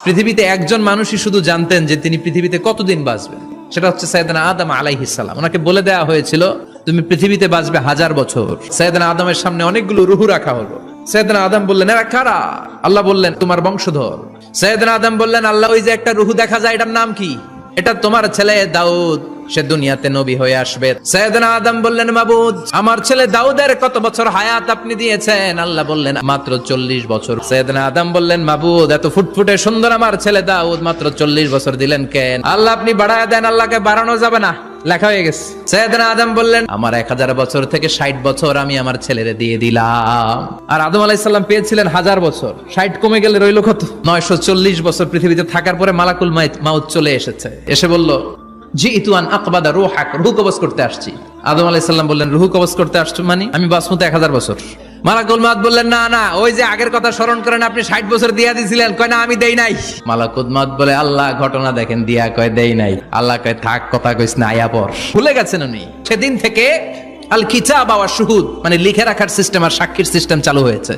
পৃথিবীতে একজন মানুষই শুধু জানতেন যে তিনি পৃথিবীতে কতদিন বাঁচবেন, সেটা হচ্ছে সাইয়েদনা আদম আলাইহিস সালাম। ওনাকে বলে দেওয়া হয়েছিল তুমি পৃথিবীতে বাঁচবে 1000 বছর। সাইয়েদনা আদমের সামনে অনেকগুলো রুহু রাখা হলো। সাইয়েদনা আদম বললেন এরা কারা? আল্লাহ বললেন তোমার বংশধর। সাইয়েদনা আদম বললেন আল্লাহ ওই যে একটা রুহু দেখা যায় এটার নাম কি? এটা তোমার ছেলে দাউদ, সে দুনিয়াতে নবী হয়ে আসবে। সাইয়েদনা আদম বললেন মাবুদ আমার ছেলে দাউদের কত বছর হায়াত আপনি দিয়েছেন? আল্লাহ বললেন মাত্র 40 বছর। সাইয়েদনা আদম বললেন মাবুদ এত ফুটফুটে সুন্দর আমার ছেলে দাউদ মাত্র 40 বছর দিলেন কেন? আল্লাহ আপনি বাড়ায় দেন, আল্লাহকে বাড়ানো যাবে না, লেখা হয়ে গেছে। সাইয়েদনা আদম বললেন আমার 1000 বছর থেকে 60 বছর আমি আমার ছেলেরে দিয়ে দিলাম। আর আদম আলাইহিস সালাম পেয়েছিলেন 1000 বছর, 60 কমে গেলে রইল কত? 940 বছর পৃথিবীতে থাকার পরে মালাকুল মাউত চলে এসেছে। এসে বলল জিইতু আন আকবাদা রূহাক, রূহ কবজ করতে আসছি। আদম আলাইহিস সালাম বললেন রূহ কবজ করতে আসছো মানে? আমি বাঁচবো তো 1000 বছর। মালাকুল মাউত বললেন না না, ওই যে আগের কথা স্মরণ করেন আপনি 60 বছর দিয়া দিয়েছিলেন। কয় না আমি দেই নাই। মালাকুল মাউত বলে আল্লাহ ঘটনা দেখেন, দিয়া কয় দেই নাই। আল্লাহ কয় থাক কথা কইস না, আয়া পর। ভুলে গেছেন উনি। সেদিন থেকে আল কিতাব ওয়া শুহুদ মানে লিখে রাখার সিস্টেম আর সাক্ষীর সিস্টেম চালু হয়েছে।